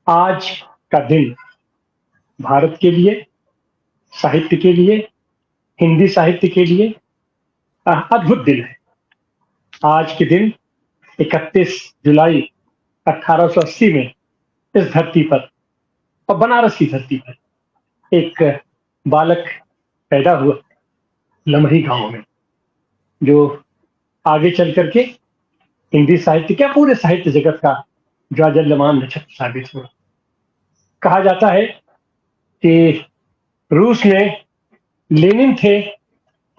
आज का दिन भारत के लिए, साहित्य के लिए, हिंदी साहित्य के लिए अद्भुत दिन है। आज के दिन 31 जुलाई 1880 में इस धरती पर और बनारस की धरती पर एक बालक पैदा हुआ लमही गांव में, जो आगे चल करके हिंदी साहित्य क्या पूरे साहित्य जगत का ज्वाजल्यमान नक्षत्र साबित हुआ। कहा जाता है कि रूस में लेनिन थे,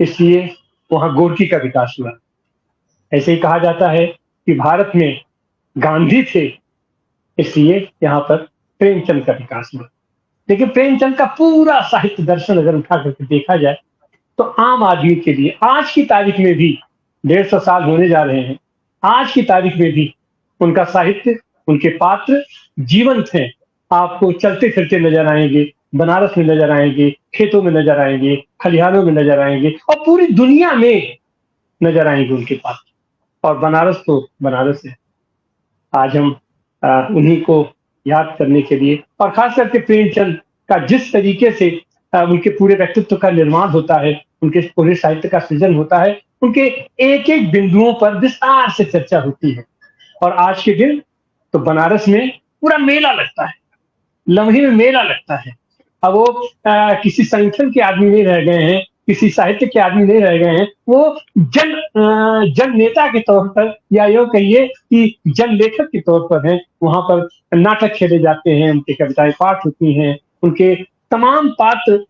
इसलिए वहां गोरकी का विकास हुआ। ऐसे ही कहा जाता है कि भारत में गांधी थे, इसलिए यहाँ पर प्रेमचंद का विकास हुआ। लेकिन प्रेमचंद का पूरा साहित्य दर्शन अगर उठा करके देखा जाए तो आम आदमी के लिए आज की तारीख में भी 150 साल होने जा रहे हैं, आज की तारीख में भी उनका साहित्य, उनके पात्र जीवंत हैं। आपको चलते फिरते नजर आएंगे, बनारस में नजर आएंगे, खेतों में नजर आएंगे, खलिहानों में नजर आएंगे और पूरी दुनिया में नजर आएंगे उनके पात्र। और बनारस तो बनारस है। आज हम उन्हीं को याद करने के लिए और खास करके प्रेमचंद का जिस तरीके से उनके पूरे व्यक्तित्व का निर्माण होता है, उनके पूरे साहित्य का सृजन होता है, उनके एक एक बिंदुओं पर विस्तार से चर्चा होती है। और आज के दिन तो बनारस में पूरा मेला लगता है, लम्हे में मेला लगता है। अब वो किसी संगठन के आदमी नहीं रह गए हैं, किसी साहित्य के आदमी नहीं रह गए हैं, वो जन नेता के तौर पर या यूं कहिए कि जन लेखक के तौर पर हैं। वहां पर नाटक खेले जाते हैं, उनकी कविताएं पाठ होती हैं, उनके तमाम पात्र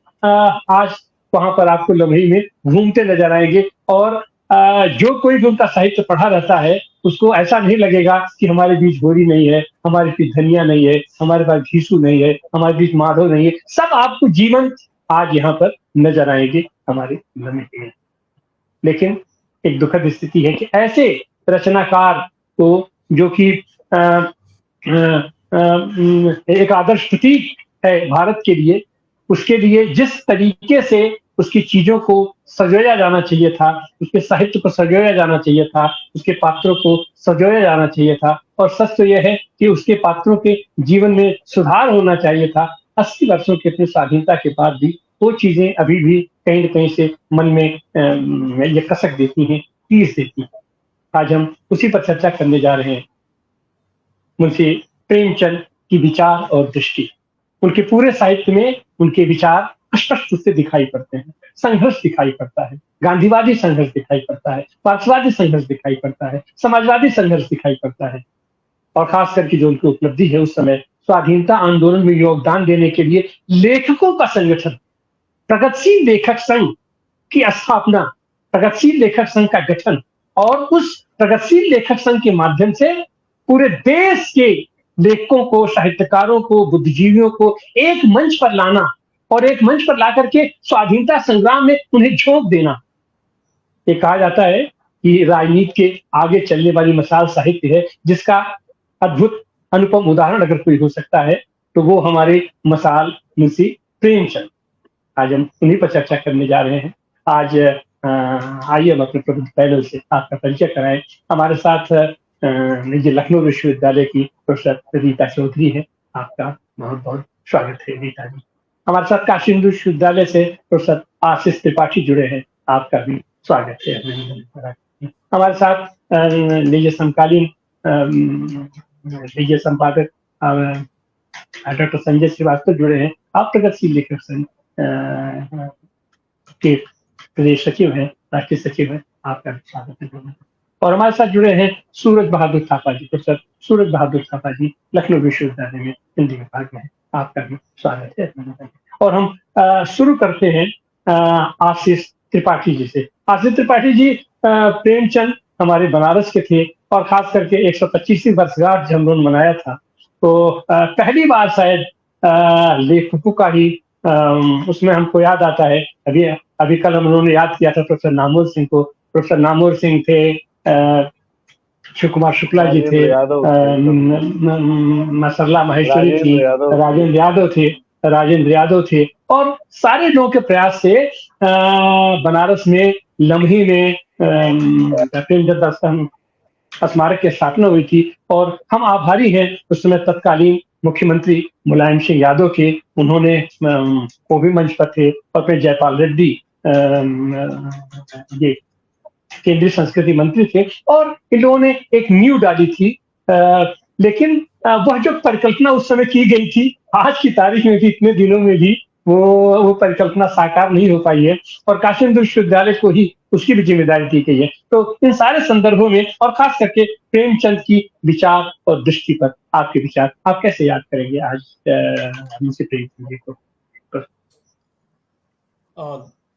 आज वहां पर आपको लम्हे में घूमते नजर आएंगे। और जो कोई भी उनका साहित्य पढ़ा रहता है उसको ऐसा नहीं लगेगा कि हमारे बीच गोरी नहीं है, हमारे बीच धनिया नहीं है, हमारे पास घीसू नहीं है, हमारे बीच माधव नहीं है। सब आपको जीवन आज यहाँ पर नजर आएंगे हमारे लम्हे में। लेकिन एक दुखद स्थिति है कि ऐसे रचनाकार को, जो कि एक आदर्श प्रतीक है भारत के लिए, उसके लिए जिस तरीके से उसकी चीजों को सजोया जाना चाहिए था, उसके साहित्य को सजोया जाना चाहिए था, उसके पात्रों को सजोया जाना चाहिए था। और सच तो यह है कि उसके पात्रों के जीवन में सुधार होना चाहिए था। 80 वर्षों की अपनी स्वाधीनता के बाद भी वो चीजें अभी भी कहीं न कहीं से मन में ये कसक देती हैं, पीस देती हैं। आज हम उसी पर चर्चा करने जा रहे हैं। मुंशी प्रेमचंद की विचार और दृष्टि, उनके पूरे साहित्य में उनके विचार स्पष्ट रूप से दिखाई पड़ते हैं। संघर्ष दिखाई पड़ता है, गांधीवादी संघर्ष दिखाई पड़ता है, मार्क्सवादी संघर्ष दिखाई पड़ता है, समाजवादी संघर्ष दिखाई पड़ता है। और खास करके जो उनकी उपलब्धि है उस समय स्वाधीनता आंदोलन में योगदान देने के लिए लेखकों का संगठन, प्रगतिशील लेखक संघ की स्थापना, प्रगतिशील लेखक संघ का गठन और उस प्रगतिशील लेखक संघ के माध्यम से पूरे देश के लेखकों को, साहित्यकारों को, बुद्धिजीवियों को एक मंच पर लाना और एक मंच पर ला करके स्वाधीनता संग्राम में उन्हें झोंक देना। ये कहा जाता है कि राजनीति के आगे चलने वाली मसाल साहित्य है, जिसका अद्भुत अनुपम उदाहरण अगर कोई हो सकता है तो वो हमारे मसाल मुंशी प्रेमचंद। आज हम उन्हीं पर चर्चा करने जा रहे हैं। आज आइए हम अपने प्रबुद्ध पैनल से आपका परिचय कराएं। हमारे साथ निजी लखनऊ विश्वविद्यालय की प्रोफेसर रीता चौधरी है। आपका बहुत बहुत स्वागत है रीता जी। हमारे साथ काशी हिंदू विश्वविद्यालय से प्रोफेसर आशीष त्रिपाठी जुड़े हैं। आपका भी स्वागत है। हमारे साथ निजी समकालीन निजी संपादक डॉक्टर संजय श्रीवास्तव जुड़े हैं। आप प्रगतिशील लेखक संघ के प्रदेश सचिव हैं, राष्ट्रीय सचिव हैं। आपका स्वागत है। और हमारे साथ जुड़े हैं सूरज बहादुर थापा जी, प्रोफेसर सूरज बहादुर थापा जी लखनऊ विश्वविद्यालय में हिंदी विभाग में। आपका भी स्वागत है। और हम शुरू करते हैं आशीष त्रिपाठी जी से। आशीष त्रिपाठी जी प्रेमचंद हमारे बनारस के थे और खास करके 125वीं वर्षगांठ जब हम लोगों ने मनाया था तो पहली बार शायद लेखकों का ही उसमें हमको याद आता है। अभी कल हम लोगों ने याद किया था प्रोफेसर नामोर सिंह को। प्रोफेसर नामोर सिंह थे, शिव कुमार शुक्ला जी थे, मसरला महेश्वरी थी, राजेंद्र यादव थे और सारे लोगों के प्रयास से बनारस में लम्हे में प्रेमचंद स्मारक की स्थापना हुई थी। और हम आभारी हैं उस समय तत्कालीन मुख्यमंत्री मुलायम सिंह यादव के, उन्होंने वो भी मंच पर थे, और फिर जयपाल रेड्डी ये केंद्रीय संस्कृति मंत्री थे, और इन लोगों ने एक नींव डाली थी। लेकिन वह जो परिकल्पना उस समय की गई थी, आज की तारीख में भी, इतने दिनों में भी वो परिकल्पना साकार नहीं हो पाई है, और काशी हिंदू विश्वविद्यालय को ही उसकी भी जिम्मेदारी दी गई है। तो इन सारे संदर्भों में, और खास करके प्रेमचंद की विचार और दृष्टि पर आपके विचार, आप कैसे याद करेंगे आज मुंशी प्रेमचंद जी को?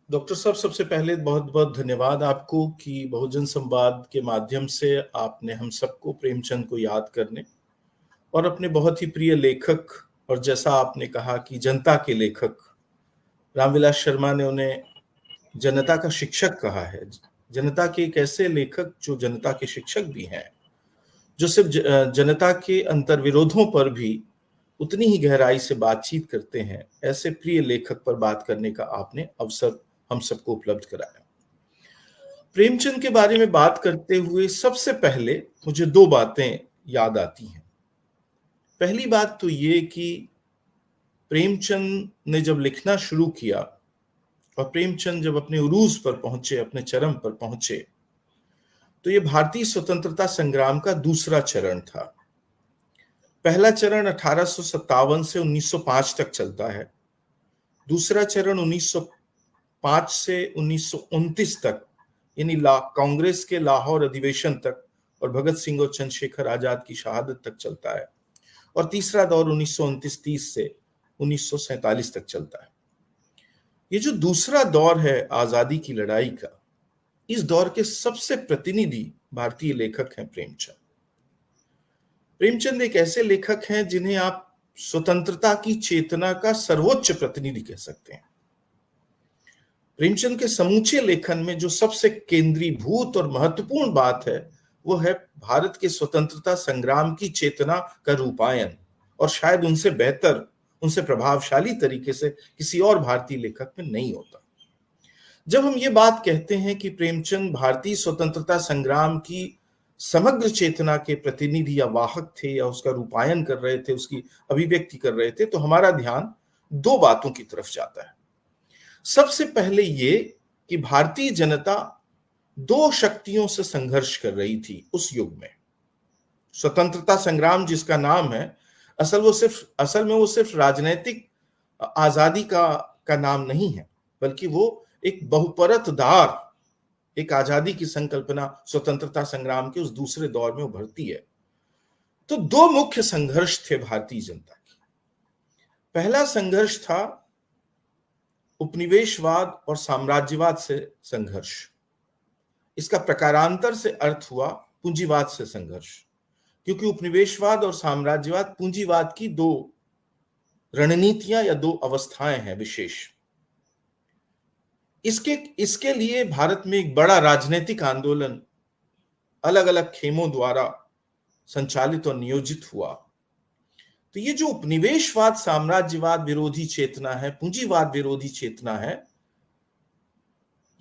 डॉक्टर साहब, सबसे पहले बहुत बहुत धन्यवाद आपको कि बहुजन संवाद के माध्यम से आपने हम सबको प्रेमचंद को याद करने और अपने बहुत ही प्रिय लेखक, और जैसा आपने कहा कि जनता के लेखक, रामविलास शर्मा ने उन्हें जनता का शिक्षक कहा है। जनता के एक ऐसे लेखक जो जनता के शिक्षक भी हैं, जो सिर्फ जनता के अंतर्विरोधों पर भी उतनी ही गहराई से बातचीत करते हैं, ऐसे प्रिय लेखक पर बात करने का आपने अवसर हम सबको उपलब्ध कराया। प्रेमचंद के बारे में बात करते हुए सबसे पहले मुझे दो बातें याद आती हैं। पहली बात तो ये कि प्रेमचंद ने जब लिखना शुरू किया और प्रेमचंद जब अपने उरूज पर पहुंचे, अपने चरम पर पहुंचे, तो ये भारतीय स्वतंत्रता संग्राम का दूसरा चरण था। पहला चरण 1857 से 1905 तक चलता है। दूसरा चरण 1905 से 1929 तक, यानी कांग्रेस के लाहौर अधिवेशन तक और भगत सिंह और चंद्रशेखर आजाद की शहादत तक चलता है। और तीसरा दौर 1929-30 से 1947 तक चलता है। ये जो दूसरा दौर है आजादी की लड़ाई का, इस दौर के सबसे प्रतिनिधि भारतीय लेखक हैं प्रेमचंद। प्रेमचंद एक ऐसे लेखक हैं जिन्हें आप स्वतंत्रता की चेतना का सर्वोच्च प्रतिनिधि कह सकते हैं। प्रेमचंद के समूचे लेखन में जो सबसे केंद्रीभूत और महत्वपूर्ण बात है, वो है भारत के स्वतंत्रता संग्राम की चेतना का रूपायन, और शायद उनसे बेहतर, उनसे प्रभावशाली तरीके से किसी और भारतीय लेखक में नहीं होता। जब हम ये बात कहते हैं कि प्रेमचंद भारतीय स्वतंत्रता संग्राम की समग्र चेतना के प्रतिनिधि या वाहक थे, या उसका रूपायन कर रहे थे, उसकी अभिव्यक्ति कर रहे थे, तो हमारा ध्यान दो बातों की तरफ जाता है। सबसे पहले ये कि भारतीय जनता दो शक्तियों से संघर्ष कर रही थी उस युग में। स्वतंत्रता संग्राम जिसका नाम है, असल में वो सिर्फ राजनीतिक आजादी का नाम नहीं है, बल्कि वो एक बहुपरतदार एक आजादी की संकल्पना स्वतंत्रता संग्राम के उस दूसरे दौर में उभरती है। तो दो मुख्य संघर्ष थे भारतीय जनता की। पहला संघर्ष था उपनिवेशवाद और साम्राज्यवाद से संघर्ष। इसका प्रकारांतर से अर्थ हुआ पूंजीवाद से संघर्ष, क्योंकि उपनिवेशवाद और साम्राज्यवाद पूंजीवाद की दो रणनीतियां या दो अवस्थाएं हैं विशेष। इसके लिए भारत में एक बड़ा राजनीतिक आंदोलन अलग अलग खेमों द्वारा संचालित और नियोजित हुआ। तो ये जो उपनिवेशवाद साम्राज्यवाद विरोधी चेतना है, पूंजीवाद विरोधी चेतना है,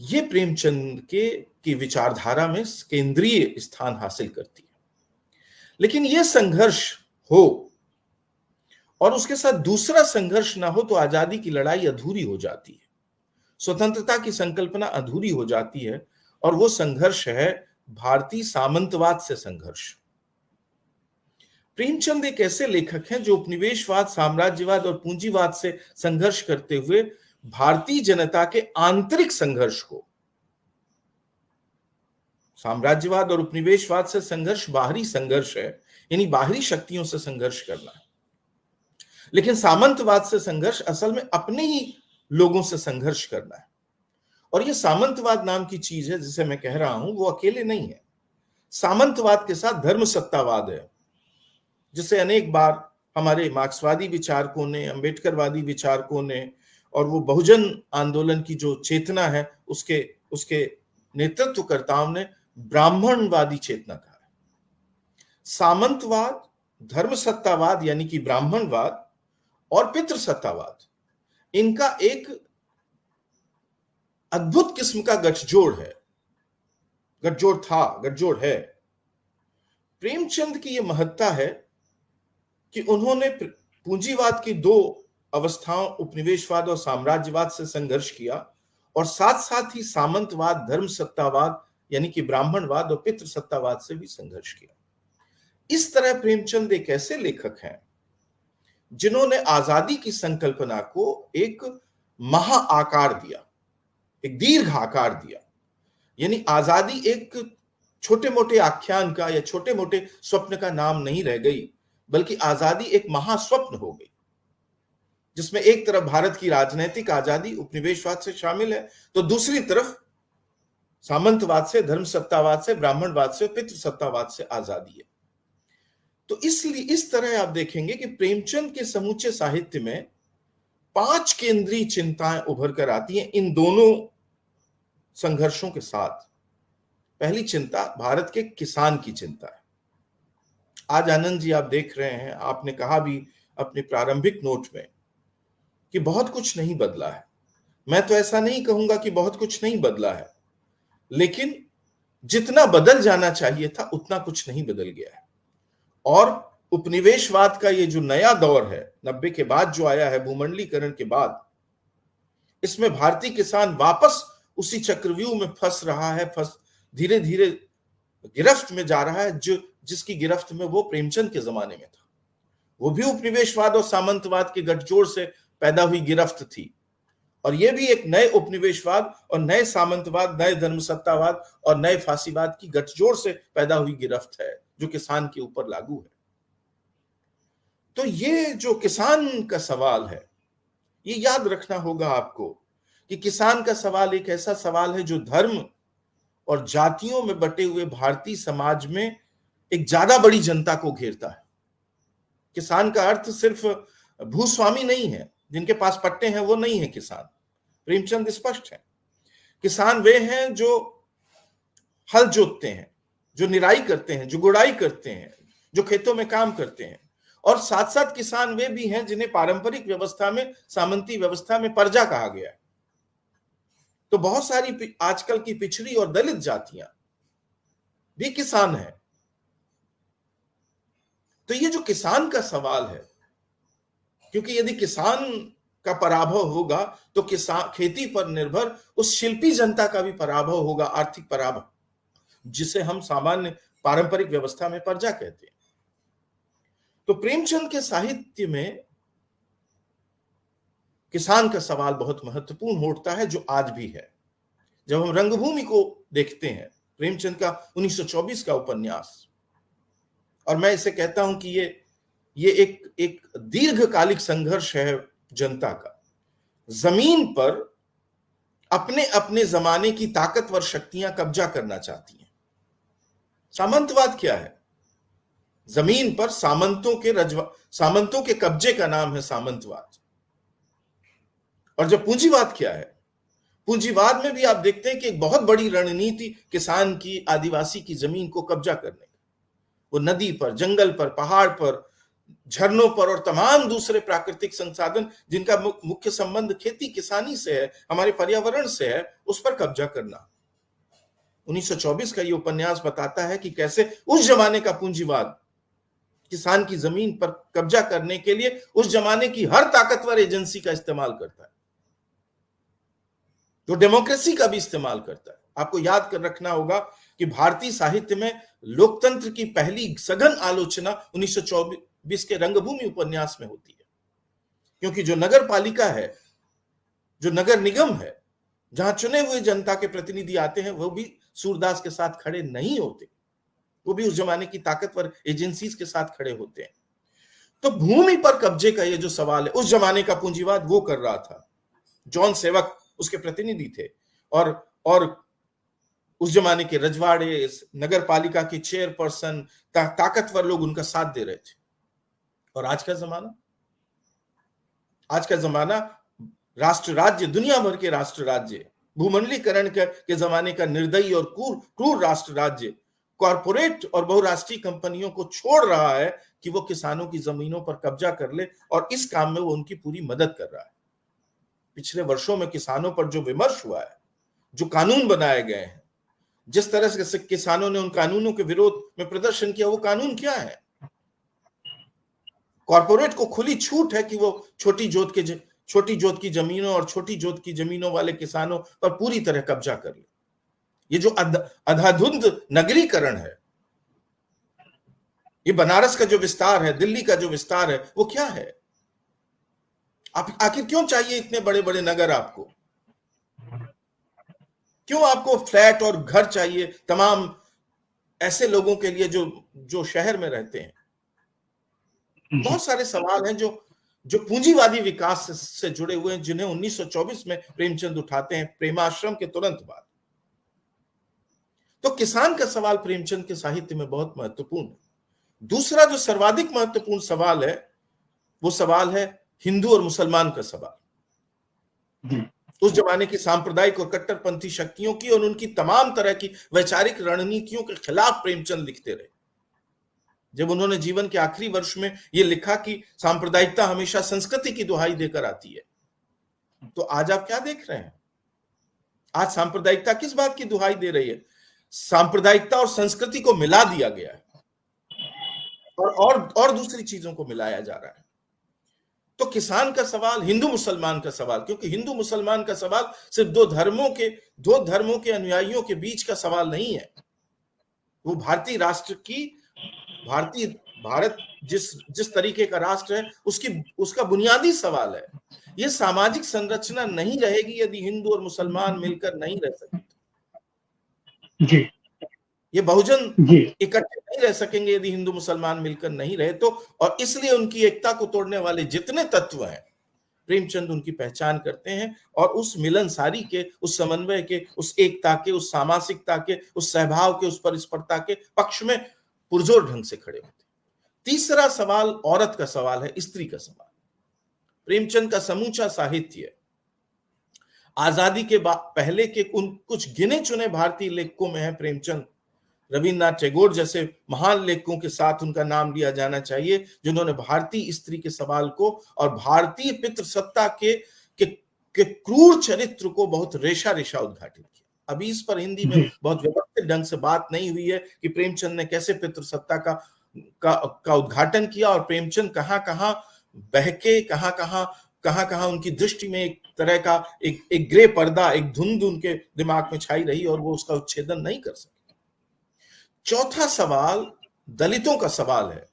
ये प्रेमचंद की विचारधारा में केंद्रीय स्थान हासिल करती है। लेकिन यह संघर्ष हो और उसके साथ दूसरा संघर्ष ना हो तो आजादी की लड़ाई अधूरी हो जाती है, स्वतंत्रता की संकल्पना अधूरी हो जाती है। और वो संघर्ष है भारतीय सामंतवाद से संघर्ष। प्रेमचंद एक ऐसे लेखक हैं जो उपनिवेशवाद, साम्राज्यवाद और पूंजीवाद से संघर्ष करते हुए भारतीय जनता के आंतरिक संघर्ष को, साम्राज्यवाद और उपनिवेशवाद से संघर्ष बाहरी संघर्ष है, यानी बाहरी शक्तियों से संघर्ष करना है, लेकिन सामंतवाद से संघर्ष असल में अपने ही लोगों से संघर्ष करना है। और ये सामंतवाद नाम की चीज है जिसे मैं कह रहा हूं, वो अकेले नहीं है। सामंतवाद के साथ धर्म सत्तावाद है, जिसे अनेक बार हमारे मार्क्सवादी विचारकों ने, अंबेडकरवादी विचारकों ने और वो बहुजन आंदोलन की जो चेतना है उसके नेतृत्वकर्ताओं ने ब्राह्मणवादी चेतना कहा है। सामंतवाद, धर्म सत्तावाद यानी कि ब्राह्मणवाद और पितृसत्तावाद, इनका एक अद्भुत किस्म का गठजोड़ है, गठजोड़ है। प्रेमचंद की यह महत्ता है कि उन्होंने पूंजीवाद की दो अवस्थाओं उपनिवेशवाद और साम्राज्यवाद से संघर्ष किया और साथ साथ ही सामंतवाद, धर्म सत्तावाद यानी कि ब्राह्मणवाद और पितृ सत्तावाद से भी संघर्ष किया। इस तरह प्रेमचंद एक ऐसे लेखक हैं जिन्होंने आजादी की संकल्पना को एक महा आकार दिया, एक दीर्घ आकार दिया। यानी आजादी एक छोटे मोटे आख्यान का या छोटे मोटे स्वप्न का नाम नहीं रह गई, बल्कि आजादी एक महास्वप्न हो गई, जिसमें एक तरफ भारत की राजनीतिक आजादी उपनिवेशवाद से शामिल है, तो दूसरी तरफ सामंतवाद से, धर्म सत्तावाद से, ब्राह्मणवाद से, पितृ सत्तावाद से आजादी है। तो इसलिए इस तरह आप देखेंगे कि प्रेमचंद के समूचे साहित्य में 5 केंद्रीय चिंताएं उभर कर आती हैं इन दोनों संघर्षों के साथ। पहली चिंता भारत के किसान की चिंता है। आज आनंद जी आप देख रहे हैं, आपने कहा भी अपने प्रारंभिक नोट में कि बहुत कुछ नहीं बदला है। मैं तो ऐसा नहीं कहूंगा कि बहुत कुछ नहीं बदला है, लेकिन जितना बदल जाना चाहिए था उतना कुछ नहीं बदल गया है। और उपनिवेशवाद का ये जो नया दौर है 90 के बाद जो आया है, भूमंडलीकरण के बाद, इसमें भारतीय किसान वापस उसी चक्रव्यूह में फंस रहा है, धीरे धीरे गिरफ्त में जा रहा है, जिसकी गिरफ्त में वो प्रेमचंद के जमाने में था। वो भी उपनिवेशवाद और सामंतवाद के गठजोड़ से पैदा हुई गिरफ्त थी, और ये भी एक नए उपनिवेशवाद और नए सामंतवाद, नए धर्मसत्तावाद और नए फांसीवाद की गठजोड़ से पैदा हुई गिरफ्त है जो किसान के ऊपर लागू है। तो ये जो किसान का सवाल है, ये याद रखना होगा आपको कि किसान का सवाल एक ऐसा सवाल है जो धर्म और जातियों में बटे हुए भारतीय समाज में एक ज्यादा बड़ी जनता को घेरता है। किसान का अर्थ सिर्फ भूस्वामी नहीं है, जिनके पास पट्टे हैं वो नहीं है किसान। प्रेमचंद स्पष्ट है, किसान वे हैं जो हल जोतते हैं, जो निराई करते हैं, जो गुड़ाई करते हैं, जो खेतों में काम करते हैं। और साथ साथ किसान वे भी हैं जिन्हें पारंपरिक व्यवस्था में, सामंती व्यवस्था में प्रजा कहा गया है। तो बहुत सारी आजकल की पिछड़ी और दलित जातियां भी किसान हैं। तो ये जो किसान का सवाल है, क्योंकि यदि किसान का पराभव होगा तो किसान, खेती पर निर्भर उस शिल्पी जनता का भी पराभव होगा, आर्थिक पराभव, जिसे हम सामान्य पारंपरिक व्यवस्था में प्रजा कहते हैं। तो प्रेमचंद के साहित्य में किसान का सवाल बहुत महत्वपूर्ण उठता है, जो आज भी है। जब हम रंगभूमि को देखते हैं, प्रेमचंद का 1924 का उपन्यास, और मैं इसे कहता हूं कि ये एक दीर्घकालिक संघर्ष है जनता का। जमीन पर अपने अपने जमाने की ताकतवर शक्तियां कब्जा करना चाहती हैं। सामंतवाद क्या है? जमीन पर सामंतों के कब्जे का नाम है सामंतवाद। और जब पूंजीवाद क्या है? पूंजीवाद में भी आप देखते हैं कि एक बहुत बड़ी रणनीति किसान की, आदिवासी की जमीन को कब्जा करने की। वो नदी पर, जंगल पर, पहाड़ पर, झरनों पर और तमाम दूसरे प्राकृतिक संसाधन जिनका मुख्य संबंध खेती किसानी से है, हमारे पर्यावरण से है, उस पर कब्जा करना। 1924 का ये उपन्यास बताता है कि कैसे उस जमाने का पूंजीवाद किसान की जमीन पर कब्जा करने के लिए उस जमाने की हर ताकतवर एजेंसी का इस्तेमाल करता है, जो डेमोक्रेसी का भी इस्तेमाल करता है। आपको याद कर रखना होगा कि भारतीय साहित्य में लोकतंत्र की पहली सघन आलोचना 1924 के रंगभूमि उपन्यास में होती है, क्योंकि जो नगर पालिका है, जो नगर निगम है, जहां चुने हुए जनता के प्रतिनिधि आते हैं, वो भी सूरदास के साथ खड़े नहीं होते, वो भी उस जमाने की ताकतवर एजेंसीज के साथ खड़े होते हैं। तो भूमि पर कब्जे का ये जो सवाल है, उस जमाने का पूंजीवाद वो कर रहा था। जॉन सेवक उसके प्रतिनिधि थे, और उस जमाने के रजवाड़े, नगर पालिका के चेयरपर्सन, ताकतवर लोग उनका साथ दे रहे थे। और आज का जमाना राष्ट्र राज्य, दुनिया भर के राष्ट्र राज्य, भूमंडलीकरण के जमाने का निर्दयी और क्रूर राष्ट्र राज्य कॉरपोरेट और बहुराष्ट्रीय कंपनियों को छोड़ रहा है कि वो किसानों की जमीनों पर कब्जा कर ले, और इस काम में वो उनकी पूरी मदद कर रहा है। पिछले वर्षों में किसानों पर जो विमर्श हुआ है, जो कानून बनाए गए हैं, जिस तरह से किसानों ने उन कानूनों के विरोध में प्रदर्शन किया, वो कानून क्या है? कॉरपोरेट को खुली छूट है कि वो छोटी जोत की जमीनों और छोटी जोत की जमीनों वाले किसानों पर पूरी तरह कब्जा कर ले। ये जो अंधाधुंध नगरीकरण है, ये बनारस का जो विस्तार है, दिल्ली का जो विस्तार है, वो क्या है? आप आखिर क्यों चाहिए इतने बड़े बड़े नगर? आपको क्यों आपको फ्लैट और घर चाहिए तमाम ऐसे लोगों के लिए जो शहर में रहते हैं? बहुत सारे सवाल हैं जो पूंजीवादी विकास से जुड़े हुए हैं, जिन्हें 1924 में प्रेमचंद उठाते हैं, प्रेमाश्रम के तुरंत बाद। तो किसान का सवाल प्रेमचंद के साहित्य में बहुत महत्वपूर्ण है। दूसरा जो सर्वाधिक महत्वपूर्ण सवाल है, वो सवाल है हिंदू और मुसलमान का सवाल। उस जमाने की सांप्रदायिक और कट्टरपंथी शक्तियों की और उनकी तमाम तरह की वैचारिक रणनीतियों के खिलाफ प्रेमचंद लिखते रहे। जब उन्होंने जीवन के आखिरी वर्ष में यह लिखा कि सांप्रदायिकता हमेशा संस्कृति की दुहाई देकर आती है, तो आज आप क्या देख रहे हैं? आज सांप्रदायिकता किस बात की दुहाई दे रही है? सांप्रदायिकता और संस्कृति को मिला दिया गया है और दूसरी चीजों को मिलाया जा रहा है। तो किसान का सवाल, हिंदू मुसलमान का सवाल, क्योंकि हिंदू मुसलमान का सवाल सिर्फ दो धर्मों के अनुयायियों के बीच का सवाल नहीं है। वो भारतीय राष्ट्र की, भारत जिस तरीके का राष्ट्र है उसका बुनियादी सवाल है। ये सामाजिक संरचना नहीं रहेगी यदि हिंदू और मुसलमान मिलकर नहीं रह सके। जी, ये बहुजन इकट्ठे नहीं रह सकेंगे यदि हिंदू मुसलमान मिलकर नहीं रहे तो। और इसलिए उनकी एकता को तोड़ने वाले जितने तत्व हैं, प्रेमचंद उनकी पहचान करते हैं और उस मिलनसारी के, उस समन्वय के, उस एकता के, उस सामासिकता के, उस सहभाव के, उस परस्परता के पक्ष में पुरजोर ढंग से खड़े होते। तीसरा सवाल औरत का सवाल है, स्त्री का सवाल। प्रेमचंद का समूचा साहित्य आजादी के पहले के उन कुछ गिने चुने भारतीय लेखकों में है। प्रेमचंद, रविन्द्रनाथ टैगोर जैसे महान लेखकों के साथ उनका नाम लिया जाना चाहिए, जिन्होंने भारतीय स्त्री के सवाल को और भारतीय पितृसत्ता के क्रूर चरित्र को बहुत रेशा उद्घाटित किया। अभी इस पर हिंदी में बहुत व्यवस्थित ढंग से बात नहीं हुई है कि प्रेमचंद ने कैसे पितृसत्ता का उद्घाटन किया और प्रेमचंद कहां बहके, कहां उनकी दृष्टि में एक तरह का एक ग्रे पर्दा, एक धुंध उनके दिमाग में छाई रही और वो उसका उच्छेदन नहीं कर सके। चौथा सवाल दलितों का सवाल है,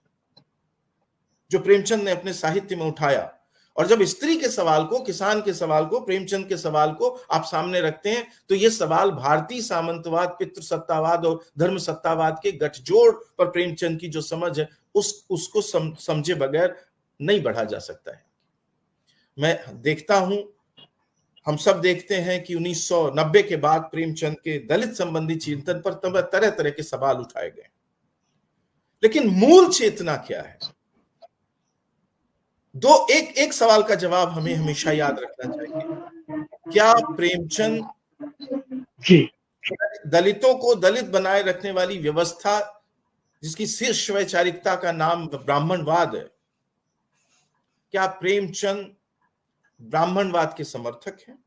जो प्रेमचंद ने अपने साहित्य में उठाया। और जब स्त्री के सवाल को, किसान के सवाल को, प्रेमचंद के सवाल को आप सामने रखते हैं, तो यह सवाल भारतीय सामंतवाद, पितृसत्तावाद और धर्मसत्तावाद के गठजोड़ पर प्रेमचंद की जो समझ है, उसको समझे बगैर नहीं बढ़ा जा सकता है। मैं देखता हूं, हम सब देखते हैं कि 1990 के बाद प्रेमचंद के दलित संबंधी चिंतन पर तरह तरह के सवाल उठाए गए, लेकिन मूल चेतना क्या है? एक सवाल का जवाब हमें हमेशा याद रखना चाहिए। क्या प्रेमचंद दलितों को दलित बनाए रखने वाली व्यवस्था, जिसकी शीर्ष वैचारिकता का नाम ब्राह्मणवाद है, क्या प्रेमचंद ब्राह्मणवाद के समर्थक हैं?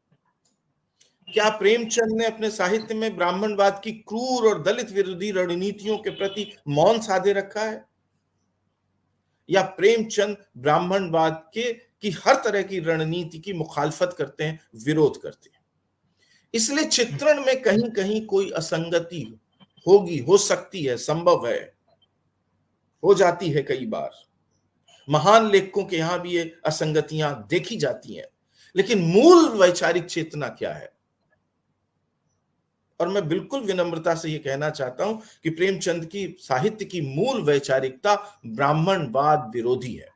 क्या प्रेमचंद ने अपने साहित्य में ब्राह्मणवाद की क्रूर और दलित विरोधी रणनीतियों के प्रति मौन साधे रखा है? या प्रेमचंद ब्राह्मणवाद की हर तरह की रणनीति की मुखालफत करते हैं, विरोध करते हैं? इसलिए चित्रण में कहीं कहीं कोई असंगति हो सकती है, संभव है, हो जाती है कई बार। महान लेखकों के यहां भी ये असंगतियां देखी जाती हैं, लेकिन मूल वैचारिक चेतना क्या है? और मैं बिल्कुल विनम्रता से ये कहना चाहता हूं कि प्रेमचंद की साहित्य की मूल वैचारिकता ब्राह्मणवाद विरोधी है।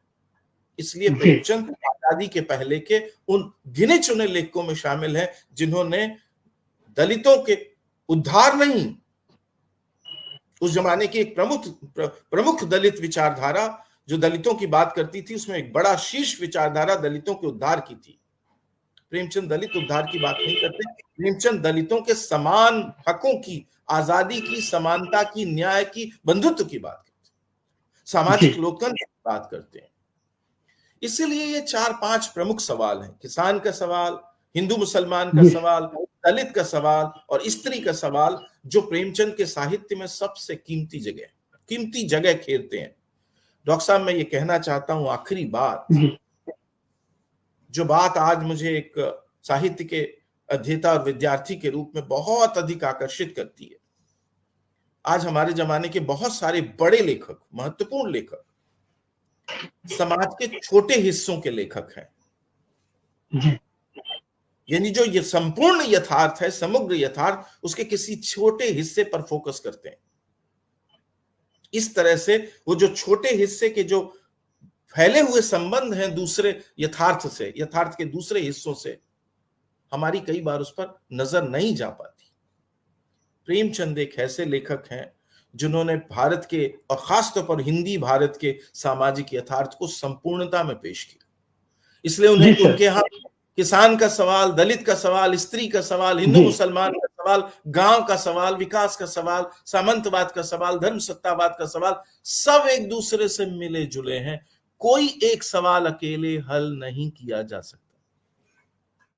इसलिए प्रेमचंद आजादी के पहले के उन गिने चुने लेखकों में शामिल हैं जिन्होंने दलितों के उद्धार नहीं, उस जमाने की एक प्रमुख दलित विचारधारा जो दलितों की बात करती थी, उसमें एक बड़ा शीर्ष विचारधारा दलितों के उद्धार की थी। प्रेमचंद दलित उद्धार की बात नहीं करते, प्रेमचंद दलितों के समान हकों की, आजादी की, समानता की, न्याय की, बंधुत्व की बात करते, सामाजिक लोकतंत्र की बात करते हैं। इसीलिए ये 4-5 प्रमुख सवाल हैं, किसान का सवाल, हिंदू मुसलमान का सवाल, दलित का सवाल और स्त्री का सवाल, जो प्रेमचंद के साहित्य में सबसे कीमती जगह घेरते हैं। डॉक्टर साहब, मैं ये कहना चाहता हूं आखिरी बात, जो बात आज मुझे एक साहित्य के अध्येता और विद्यार्थी के रूप में बहुत अधिक आकर्षित करती है। आज हमारे जमाने के बहुत सारे बड़े लेखक, महत्वपूर्ण लेखक, समाज के छोटे हिस्सों के लेखक हैं। यानी जो ये संपूर्ण यथार्थ है, समग्र यथार्थ, उसके किसी छोटे हिस्से पर फोकस करते हैं। इस तरह से वो जो छोटे हिस्से के जो फैले हुए संबंध हैं दूसरे यथार्थ से, यथार्थ के दूसरे हिस्सों से, हमारी कई बार उस पर नजर नहीं जा पाती। प्रेमचंद एक ऐसे लेखक हैं जिन्होंने भारत के और खासतौर पर हिंदी भारत के सामाजिक यथार्थ को संपूर्णता में पेश किया। इसलिए उन्हें उनके यहाँ किसान का सवाल, दलित का सवाल, स्त्री का सवाल, हिंदू मुसलमान का सवाल, गांव का सवाल, विकास का सवाल, सामंतवाद का सवाल, धर्म सत्तावाद का सवाल, सब एक दूसरे से मिले जुले हैं। कोई एक सवाल अकेले हल नहीं किया जा सकता।